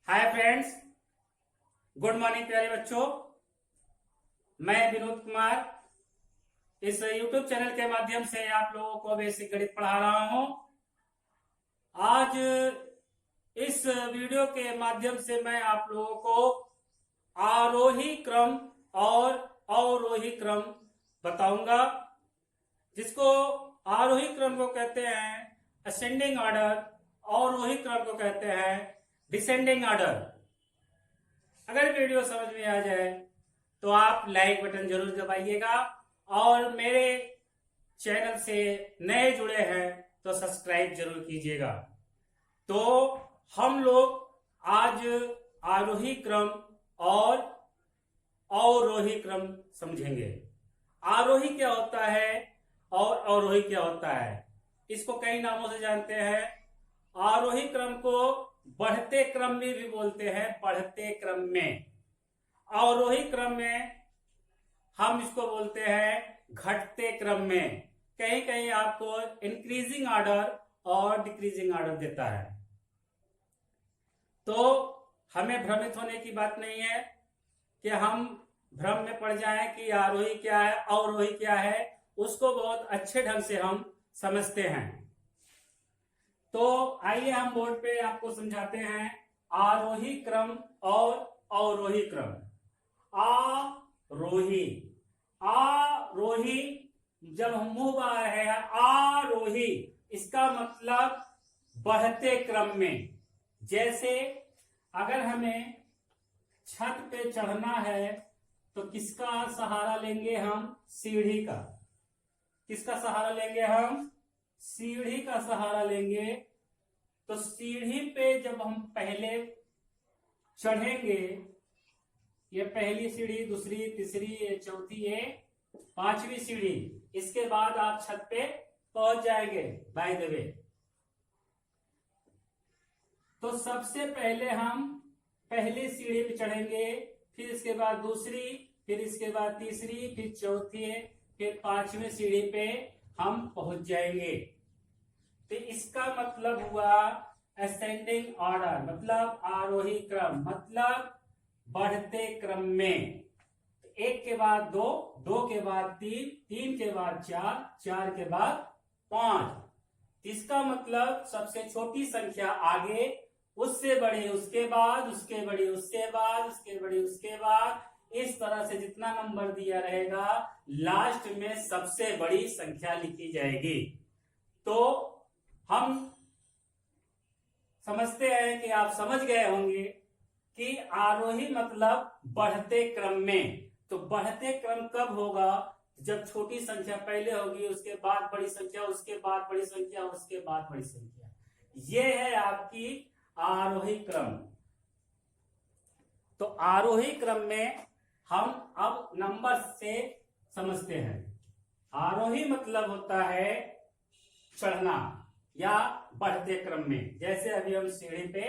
Hi friends, good morning प्यारे बच्चों। मैं विनोद कुमार इस YouTube चैनल के माध्यम से आप लोगों को बेसिक गणित पढ़ा रहा हूं। आज इस वीडियो के माध्यम से मैं आप लोगों को आरोही क्रम और अवरोही क्रम बताऊंगा, जिसको आरोही क्रम को कहते हैं असेंडिंग ऑर्डर, अवरोही क्रम को कहते हैं डिसेंडिंग ऑर्डर। अगर वीडियो समझ में आ जाए तो आप लाइक बटन जरूर दबाइएगा और मेरे चैनल से नए जुड़े हैं तो सब्सक्राइब जरूर कीजिएगा। तो हम लोग आज आरोही क्रम और अवरोही क्रम समझेंगे। आरोही क्या होता है और अवरोही क्या होता है, इसको कई नामों से जानते हैं। आरोही क्रम को बढ़ते क्रम में भी बोलते हैं, बढ़ते क्रम में। अवरोही क्रम में हम इसको बोलते हैं घटते क्रम में। कहीं कहीं आपको इंक्रीजिंग ऑर्डर और डिक्रीजिंग ऑर्डर देता है। तो हमें भ्रमित होने की बात नहीं है कि हम भ्रम में पड़ जाएं कि आरोही क्या है अवरोही क्या है। उसको बहुत अच्छे ढंग से हम समझते हैं। तो आइए हम बोर्ड पे आपको समझाते हैं आरोही क्रम और अवरोही क्रम। आरोही आरोही जब हम मुंह बाहर है आरोही, इसका मतलब बढ़ते क्रम में। जैसे अगर हमें छत पे चढ़ना है तो किसका सहारा लेंगे हम? सीढ़ी का। किसका सहारा लेंगे हम? सीढ़ी का सहारा लेंगे। तो सीढ़ी पे जब हम पहले चढ़ेंगे, ये पहली सीढ़ी, दूसरी, तीसरी, ये चौथी, ये पांचवी सीढ़ी, इसके बाद आप छत पे पहुंच जाएंगे बाय द वे। तो सबसे पहले हम पहली सीढ़ी पे चढ़ेंगे, फिर इसके बाद दूसरी, फिर इसके बाद तीसरी, फिर चौथी, फिर पांचवी सीढ़ी पे हम पहुंच जाएंगे। तो इसका मतलब हुआ असेंडिंग ऑर्डर, मतलब आरोही क्रम, मतलब बढ़ते क्रम में। एक के बाद दो, दो के बाद तीन, तीन के बाद चार, चार के बाद पांच। इसका मतलब सबसे छोटी संख्या आगे, उससे बड़ी उसके बाद, उसके बड़ी उसके बाद, उसके बड़ी उसके बाद, इस तरह से जितना नंबर दिया रहेगा लास्ट में सबसे बड़ी संख्या लिखी जाएगी। तो हम समझते हैं कि आप समझ गए होंगे कि आरोही मतलब बढ़ते क्रम में। तो बढ़ते क्रम कब होगा? जब छोटी संख्या पहले होगी, उसके बाद बड़ी संख्या, उसके बाद बड़ी संख्या, उसके बाद बड़ी संख्या। ये है आपकी आरोही क्रम। तो आरोही क्रम में हम अब नंबर से समझते हैं। आरोही मतलब होता है चढ़ना या बढ़ते क्रम में। जैसे अभी हम सीढ़ी पे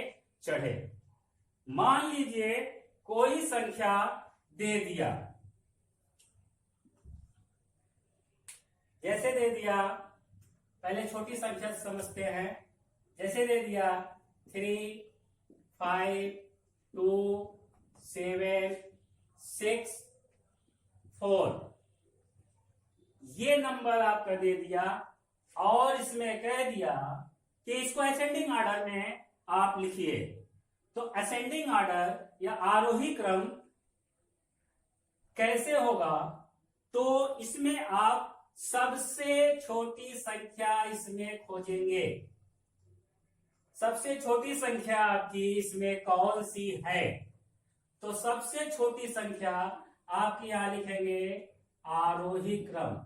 चढ़े, मान लीजिए कोई संख्या दे दिया, जैसे दे दिया, पहले छोटी संख्या समझते हैं। जैसे दे दिया 3, 5, 2, 7, 6, 4, ये नंबर आपका दे दिया और इसमें कह दिया कि इसको असेंडिंग ऑर्डर में आप लिखिए। तो असेंडिंग ऑर्डर या आरोही क्रम कैसे होगा? तो इसमें आप सबसे छोटी संख्या इसमें खोजेंगे। सबसे छोटी संख्या आपकी इसमें कौन सी है? तो सबसे छोटी संख्या आप यहां लिखेंगे आरोही क्रम।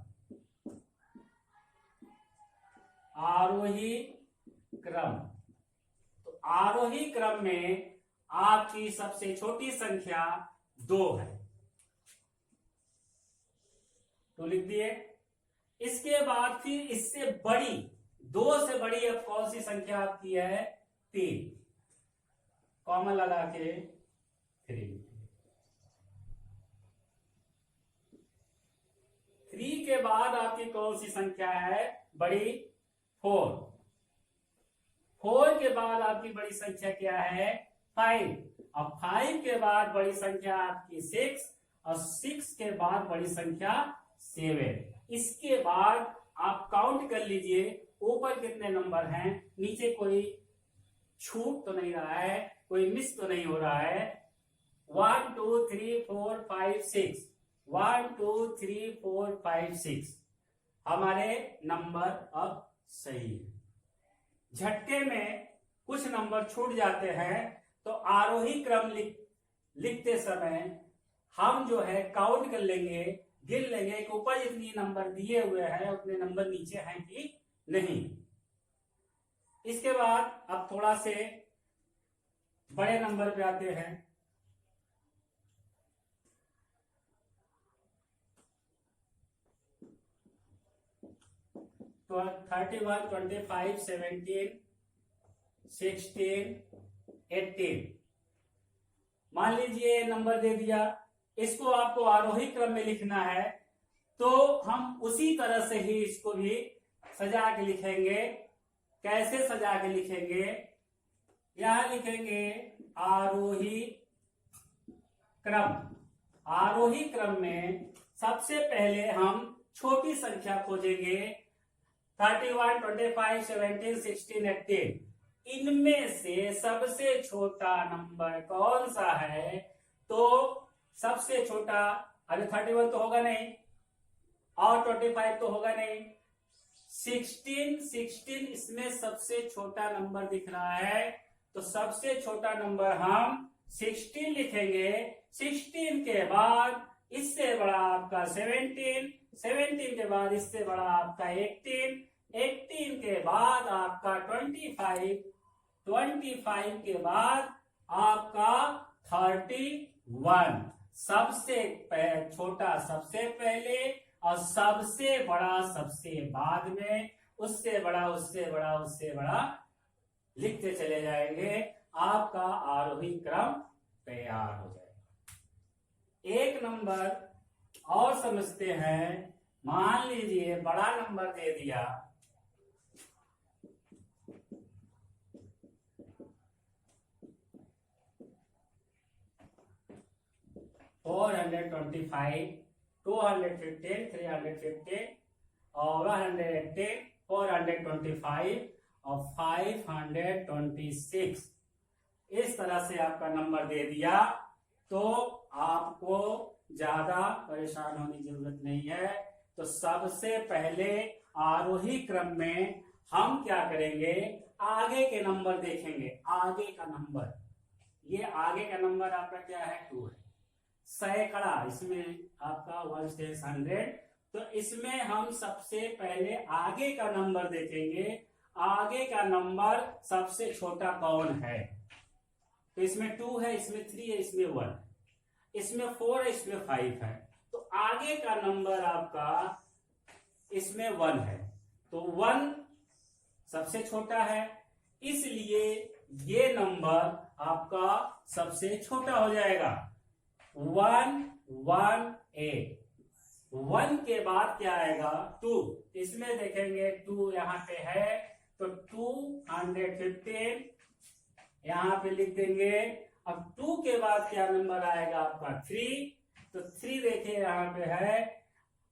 आरोही क्रम। तो आरोही क्रम में आपकी सबसे छोटी संख्या 2 है, तो लिख दिए। इसके बाद फिर इससे बड़ी, 2 से बड़ी अब कौन सी संख्या आपकी है? 3, कॉमन लगा के 3। 3 के बाद आपकी कौन सी संख्या है बड़ी? 4। 4 के बाद आपकी बड़ी संख्या क्या है? 5। अब 5 के बाद बड़ी संख्या आपकी 6 और 6 के बाद बड़ी संख्या 7। इसके बाद आप काउंट कर लीजिए ऊपर कितने नंबर हैं, नीचे कोई छूट तो नहीं रहा है, कोई मिस तो नहीं हो रहा है। 1 2 3 4 5 6, 1 2 3 4 5 6 हमारे नंबर अब सही है। झटके में कुछ नंबर छूट जाते हैं तो आरोही क्रम लिखते समय हम जो है काउंट कर लेंगे, गिन लेंगे कि ऊपर जितनी नंबर दिए हुए हैं उतने नंबर नीचे हैं कि नहीं। इसके बाद अब थोड़ा से बड़े नंबर पे आते हैं। तो 31 25 17 16 18 मान लीजिए नंबर दे दिया। इसको आपको आरोही क्रम में लिखना है तो हम उसी तरह से ही इसको भी सजा के लिखेंगे। कैसे सजा के लिखेंगे, यहां लिखेंगे आरोही क्रम। आरोही क्रम में सबसे पहले हम छोटी संख्या खोजेंगे, 31 25 17 16 18। इनमें से सबसे छोटा नंबर कौन सा है, तो सबसे छोटा, अरे 31 तो होगा नहीं और 25 तो होगा नहीं, 16 इसमें सबसे छोटा नंबर दिख रहा है तो सबसे छोटा नंबर हम 16 लिखेंगे। 16 के बाद इससे बड़ा आपका 17 के बाद इससे बड़ा आपका 18 के बाद आपका 25 के बाद आपका 31। सबसे छोटा सबसे पहले और सबसे बड़ा सबसे बाद में, उससे बड़ा उससे बड़ा उससे बड़ा लिखते चले जाएंगे। आपका आरोही क्रम तैयार हो जाएगा। एक नंबर और समझते हैं। मान लीजिए बड़ा नंबर दे दिया, और 125 215 315 और 110 425 और 526 इस तरह से आपका नंबर दे दिया तो आपको ज्यादा परेशान होने की जरूरत नहीं है। तो सबसे पहले आरोही क्रम में हम क्या करेंगे, आगे के नंबर देखेंगे। आगे का नंबर, ये आगे का नंबर आपका क्या है, 2 है। सैकड़ा, इसमें आपका 1 से 100, तो इसमें हम सबसे पहले आगे का नंबर देखेंगे। आगे का नंबर सबसे छोटा कौन है, तो इसमें 2 है, इसमें 3 है, इसमें 1 है, इसमें 4 है, इसमें 5 है। तो आगे का नंबर आपका इसमें 1 है, तो 1 सबसे छोटा है, इसलिए ये नंबर आपका सबसे छोटा हो जाएगा। 118। 1 के बाद क्या आएगा, 2। इसमें देखेंगे 2 यहाँ पे है तो 215 यहाँ पे लिख देंगे। अब 2 के बाद क्या नंबर आएगा आपका, 3। तो 3 देखिए यहाँ पे है।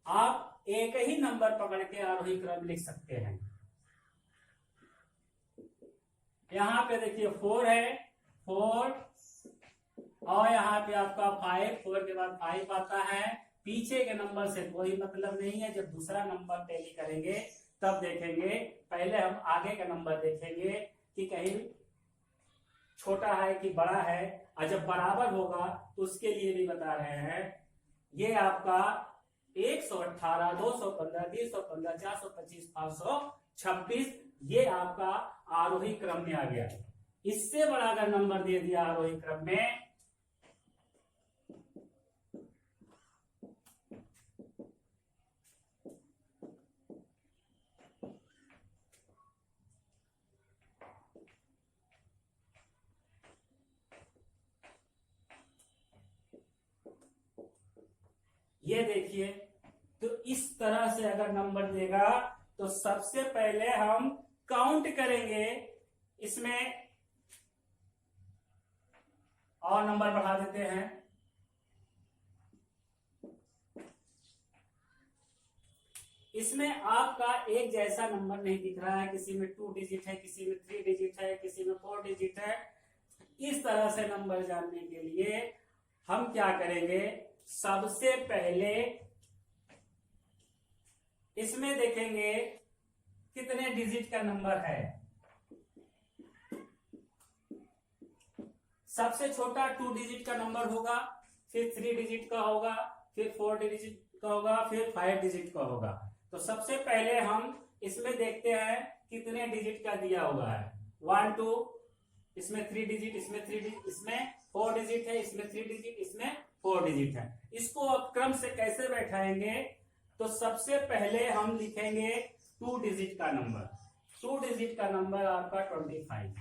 आप एक ही नंबर पकड़ के आरोही क्रम लिख सकते हैं। यहाँ पे देखिए 4 है, 4 और यहाँ पे आपका 5, 4 के बाद 5 आता है। पीछे के नंबर से कोई मतलब नहीं है, जब दूसरा नंबर टैली करेंगे तब देखेंगे। पहले हम आगे का नंबर देखेंगे कि कहीं छोटा है कि बड़ा है, और जब बराबर होगा तो उसके लिए भी बता रहे हैं। ये आपका 118 215 315 425 526 ये आपका आरोही क्रम में आ गया। इससे बड़ा अगर नंबर दे दिया आरोही क्रम में, ये देखिए, तो इस तरह से अगर नंबर देगा तो सबसे पहले हम काउंट करेंगे। इसमें और नंबर बढ़ा देते हैं। इसमें आपका एक जैसा नंबर नहीं दिख रहा है, किसी में 2 डिजिट है, किसी में 3 डिजिट है, किसी में 4 डिजिट है। इस तरह से नंबर जानने के लिए हम क्या करेंगे, सबसे पहले इसमें देखेंगे कितने डिजिट का नंबर है। सबसे छोटा 2 डिजिट का नंबर होगा, फिर 3 डिजिट का होगा, फिर 4 डिजिट का होगा, फिर 5 डिजिट का होगा। तो सबसे पहले हम इसमें देखते हैं कितने डिजिट का दिया हुआ है। 1 2, इसमें 3 डिजिट, इसमें 3 डिजिट, इसमें 4 डिजिट है, इसमें 3 डिजिट, इसमें 4 डिजिट है। इसको अब क्रम से कैसे बैठाएंगे, तो सबसे पहले हम लिखेंगे 2 डिजिट का नंबर। 2 डिजिट का नंबर आपका 25।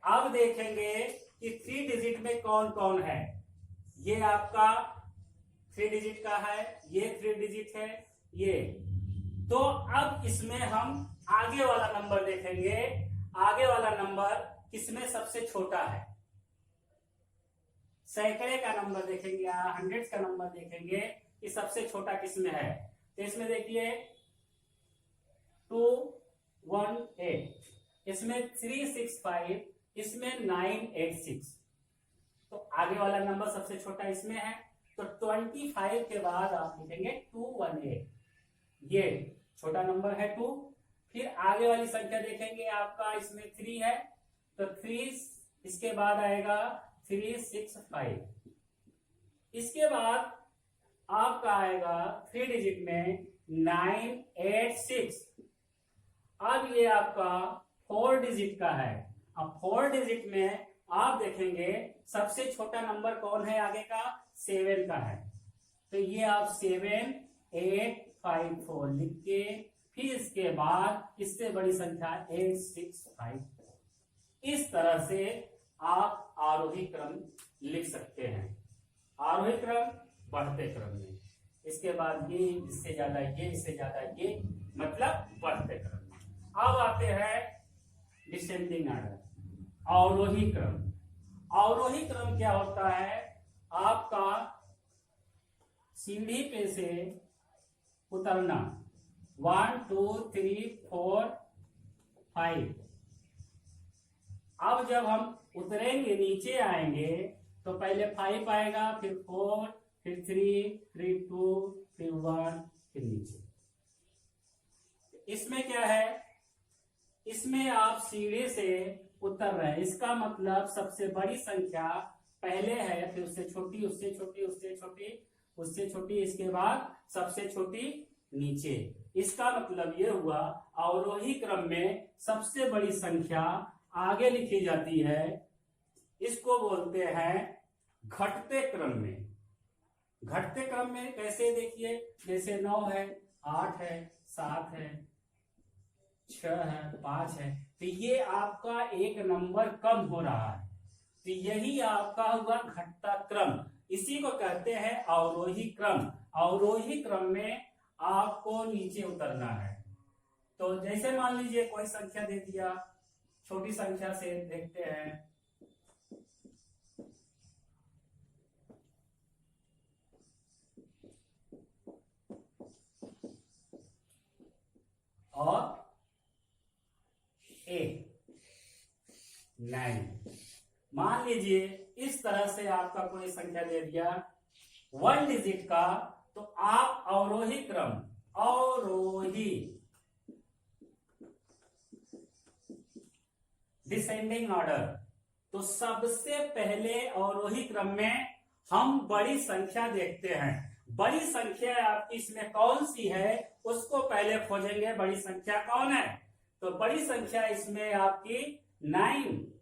अब देखेंगे कि 3 डिजिट में कौन कौन है। ये आपका 3 डिजिट का है, ये 3 डिजिट है, ये। तो अब इसमें हम आगे वाला नंबर देखेंगे। आगे वाला नंबर किसमें सबसे छोटा है, सैकड़े का नंबर देखेंगे या 100 का नंबर देखेंगे कि सबसे छोटा किसमें है। तो इसमें देखिए 218, इसमें 365, इसमें 986। तो आगे वाला नंबर सबसे छोटा इसमें है। तो 25 के बाद आप लिखेंगे 218, ये छोटा नंबर है 2। फिर आगे वाली संख्या देखेंगे, आपका इसमें 3 है, तो 3 इसके बाद आएगा 365। इसके बाद आपका आएगा 3 डिजिट में 986। अब ये आपका 4 डिजिट का है। अब 4 डिजिट में आप देखेंगे सबसे छोटा नंबर कौन है, आगे का 7 का है। तो ये आप 7854 लिख के फिर इसके बाद इससे बड़ी संख्या 865। इस तरह से आप आरोही क्रम लिख सकते हैं। आरोही क्रम, बढ़ते क्रम में। इसके बाद ये, इससे ज्यादा ये, इससे ज्यादा ये, मतलब बढ़ते क्रम में। अब आते हैं डिसेंडिंग ऑर्डर, अवरोही क्रम। अवरोही क्रम क्या होता है, आपका सीढ़ी पे से उतरना 1 2 3 4 5। अब जब हम उतरेंगे, नीचे आएंगे, तो पहले 5 आएगा, फिर 4, फिर 3, फिर 2, फिर 1, फिर नीचे। इसमें क्या है, इसमें आप सीढ़ी से उतर रहे हैं। इसका मतलब सबसे बड़ी संख्या पहले है, फिर उससे छोटी, उससे छोटी, उससे छोटी, उससे छोटी, इसके बाद सबसे छोटी नीचे। इसका मतलब ये हुआ अवरोही क्रम में सबसे बड़ी संख्या आगे लिखी जाती है। इसको बोलते हैं घटते क्रम में। घटते क्रम में कैसे, देखिए जैसे 9 है, 8 है, 7 है, 6 है, 5 है, तो ये आपका एक नंबर कम हो रहा है। तो यही आपका हुआ घटता क्रम। इसी को कहते हैं अवरोही क्रम। अवरोही क्रम में आपको नीचे उतरना है। तो जैसे मान लीजिए कोई संख्या दे दिया, छोटी संख्या से देखते हैं, और 9। मान लीजिए इस तरह से आपका कोई संख्या दे दिया 1 डिजिट का, तो आप अवरोही क्रम, अवरोही डिसेंडिंग ऑर्डर, तो सबसे पहले अवरोही क्रम में हम बड़ी संख्या देखते हैं। बड़ी संख्या आपकी इसमें कौन सी है, उसको पहले खोजेंगे। बड़ी संख्या कौन है, तो बड़ी संख्या इसमें आपकी 9।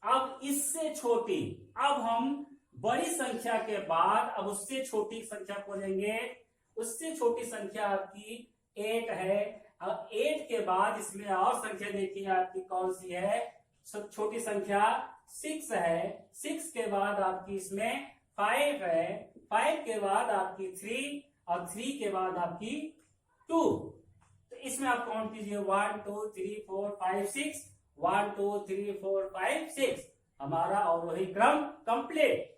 अब इससे छोटी, अब हम बड़ी संख्या के बाद अब उससे छोटी संख्या खोजेंगे। उससे छोटी संख्या आपकी 8 है। अब 8 के बाद इसमें और संख्या देखिए आपकी कौन सी है, सब छोटी संख्या 6 है। 6 के बाद आपकी इसमें 5 है। 5 के बाद आपकी 3, और 3 के बाद आपकी 2। तो इसमें आप काउंट कीजिए 1 2 3 4 5 6, 1 2 3 4 5 6। हमारा अवरोही क्रम कंप्लीट।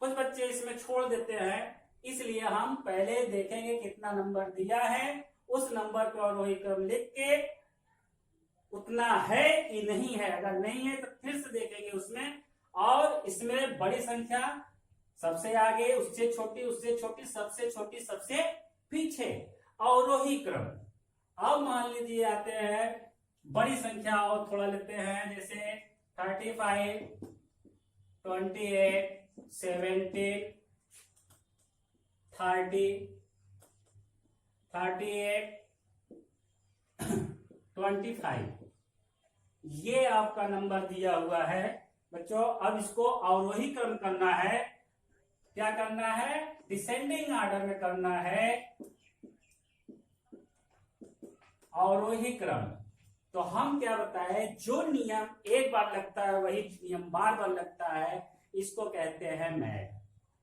कुछ बच्चे इसमें छोड़ देते हैं, इसलिए हम पहले देखेंगे कितना नंबर दिया है, उस नंबर को अवरोही क्रम लिख के उतना है कि नहीं है, अगर नहीं है तो फिर से देखेंगे उसमें। और इसमें बड़ी संख्या सबसे आगे, उससे छोटी, उससे छोटी, सबसे पीछे, अवरोही क्रम। अब मान लीजिए आते हैं बड़ी संख्या और थोड़ा लेते हैं, जैसे 35, 28, 17, 30, 38, 25, ये आपका नंबर दिया हुआ है बच्चों। अब इसको अवरोही क्रम करना है। क्या करना है? डिसेंडिंग ऑर्डर में करना है अवरोही क्रम। तो हम क्या बताए, जो नियम एक बार लगता है वही नियम बार बार लगता है, इसको कहते हैं मैथ।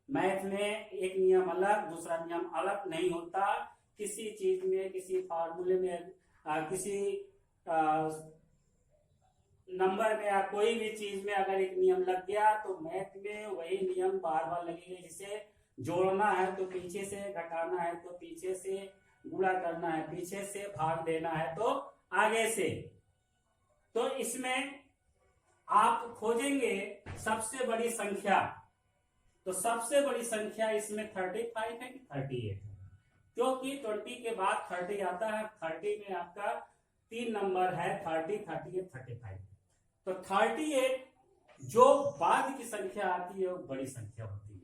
मैथ में एक नियम अलग, दूसरा नियम अलग नहीं होता। किसी चीज में, किसी फार्मूले में, किसी नंबर में या कोई भी चीज में अगर एक नियम लग गया तो मैथ में वही नियम बार बार लगेगा। जिसे जोड़ना है तो पीछे से, घटाना है तो पीछे से, गुणा करना है पीछे से, भाग देना है तो आगे से। तो इसमें आप खोजेंगे सबसे बड़ी संख्या, तो सबसे बड़ी संख्या इसमें 35 है कि 38 है, क्योंकि 20 के बाद 30 आता है। 30 में आपका 3 नंबर है, 30, 38, 35। तो 38 जो बाद की संख्या आती है वो बड़ी संख्या होती है।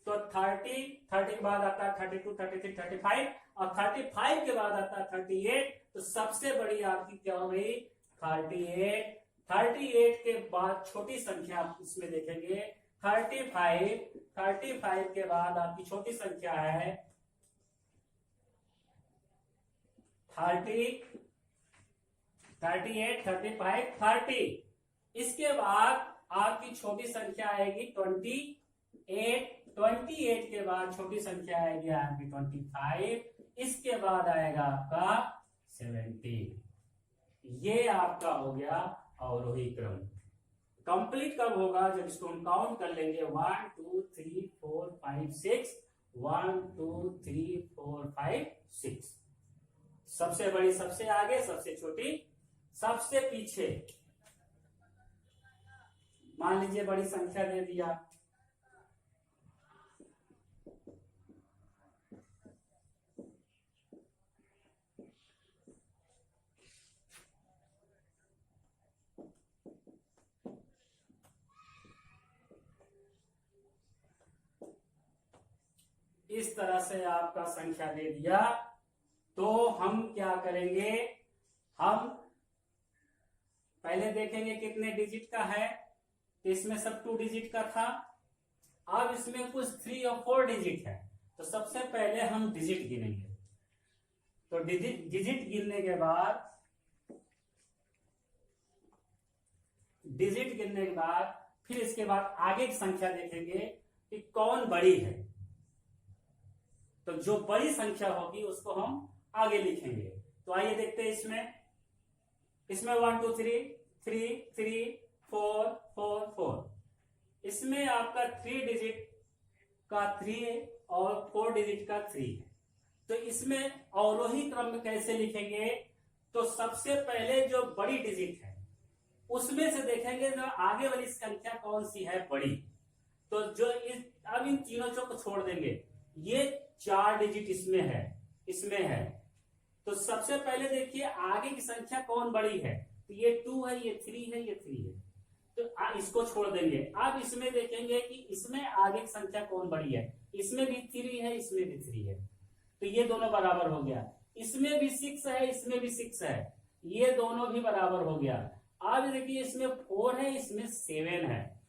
तो 30 के बाद आता है 32, 33, 35, और 35 के बाद आता है 38। तो सबसे बड़ी आपकी क्या हो गई? 38। 38 के बाद छोटी संख्या आप इसमें देखेंगे 35। 35 के बाद आपकी छोटी संख्या है 30, 38, 35, 30। इसके बाद आपकी छोटी संख्या आएगी 28। 28 के बाद छोटी संख्या आएगी आपकी 25। इसके बाद आएगा आपका 70। ये आपका हो गया अवरोही क्रम। कंप्लीट कब होगा? जब इसको हम काउंट कर लेंगे 1 2 3 4 5 6, 1 2 3 4 5 6। सबसे बड़ी सबसे आगे, सबसे छोटी सबसे पीछे। मान लीजिए बड़ी संख्या दे दिया, इस तरह से आपका संख्या दे दिया। तो हम क्या करेंगे, हम पहले देखेंगे कितने डिजिट का है। तो इसमें सब 2 डिजिट का था। अब इसमें कुछ 3 और 4 डिजिट है। तो सबसे पहले हम डिजिट गिनेंगे। तो डिजिट गिनने के बाद फिर इसके बाद आगे की संख्या देखेंगे कि कौन बड़ी है। तो जो बड़ी संख्या होगी उसको हम आगे लिखेंगे। तो आइए देखते हैं इसमें 1 2 3 3 3 4 4 4। इसमें आपका 3 डिजिट का 3 है और 4 डिजिट का 3 है। तो इसमें अवरोही क्रम में कैसे लिखेंगे? तो सबसे पहले जो बड़ी डिजिट है उसमें से देखेंगे जो आगे वाली संख्या कौन सी है बड़ी। तो जो अब इन तीनों को छोड़ देंगे। ये 4 डिजिट इसमें है। तो सबसे पहले देखिए आगे की संख्या कौन बड़ी है। तो ये 2 है, ये 3 है, ये 3 है। तो इसको छोड़ देंगे। अब इसमें देखेंगे कि इसमें आगे की संख्या कौन बड़ी है। इसमें भी 3 है, इसमें भी 3 है। तो ये दोनों बराबर हो गया। इसमें भी 6 है, इसमें भी 6 है, ये दोनों भी बराबर हो गया। अब देखिए इसमें 4 है, इसमें 7 है।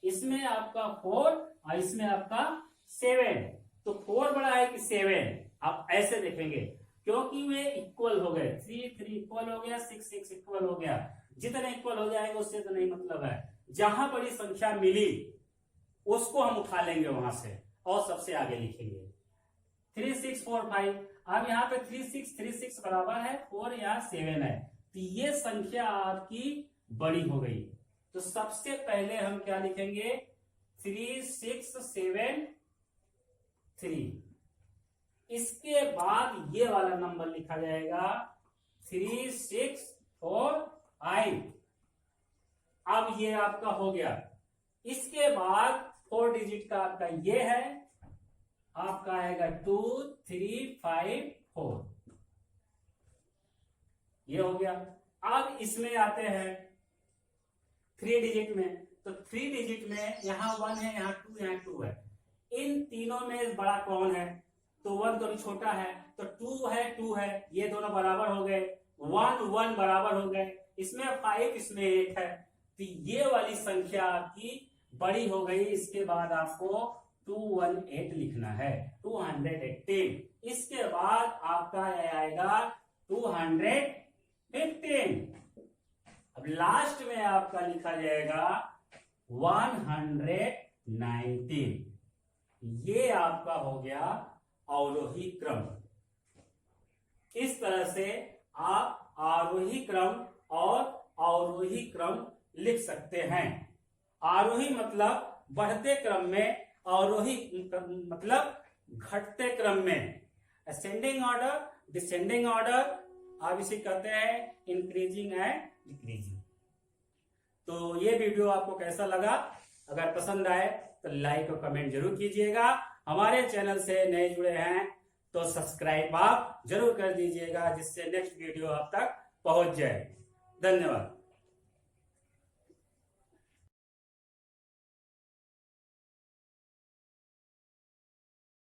इसमें आपका 4 और इसमें आपका 7। तो 4 बड़ा है कि 7? आप ऐसे देखेंगे क्योंकि वे इक्वल हो गए। 3 3 इक्वल हो गया, 6 6 इक्वल हो गया। जितने इक्वल हो जाएगा उससे तो नहीं मतलब है। जहां बड़ी संख्या मिली उसको हम उठा लेंगे वहां से और सबसे आगे लिखेंगे 3 6 4 5। अब यहाँ पे 3 6 बराबर है 4, यहाँ 7 है। तो ये संख्या आपकी बड़ी हो गई। तो सबसे पहले हम क्या लिखेंगे 3673। इसके बाद ये वाला नंबर लिखा जाएगा 3645। अब ये आपका हो गया। इसके बाद 4 डिजिट का आपका ये है, आपका आएगा 2354। ये हो गया। अब इसमें आते हैं 3 डिजिट में। तो 3 डिजिट में यहाँ 1 है, यहाँ 2, यहाँ 2 है। इन तीनों में बड़ा कौन है? तो 1 तो छोटा है, तो 2 है, 2 है, ये दोनों बराबर हो गए। 1 1 बराबर हो गए। इसमें 5, इसमें 1 है, तो ये वाली संख्या आपकी बड़ी हो गई। इसके बाद आपको 218 लिखना है, 218। इसके बाद आपका आएगा 215। अब लास्ट में आपका लिखा जाएगा 119। ये आपका हो गया अवरोही क्रम। इस तरह से आप आरोही क्रम और अवरोही क्रम लिख सकते हैं। आरोही मतलब बढ़ते क्रम में, अवरोही मतलब घटते क्रम में। असेंडिंग ऑर्डर, डिसेंडिंग ऑर्डर, आप इसे कहते हैं इंक्रीजिंग एंड डिक्रीजिंग। तो ये वीडियो आपको कैसा लगा? अगर पसंद आए तो लाइक और कमेंट जरूर कीजिएगा। हमारे चैनल से नए जुड़े हैं तो सब्सक्राइब आप जरूर कर दीजिएगा, जिससे नेक्स्ट वीडियो आप तक पहुंच जाए। धन्यवाद।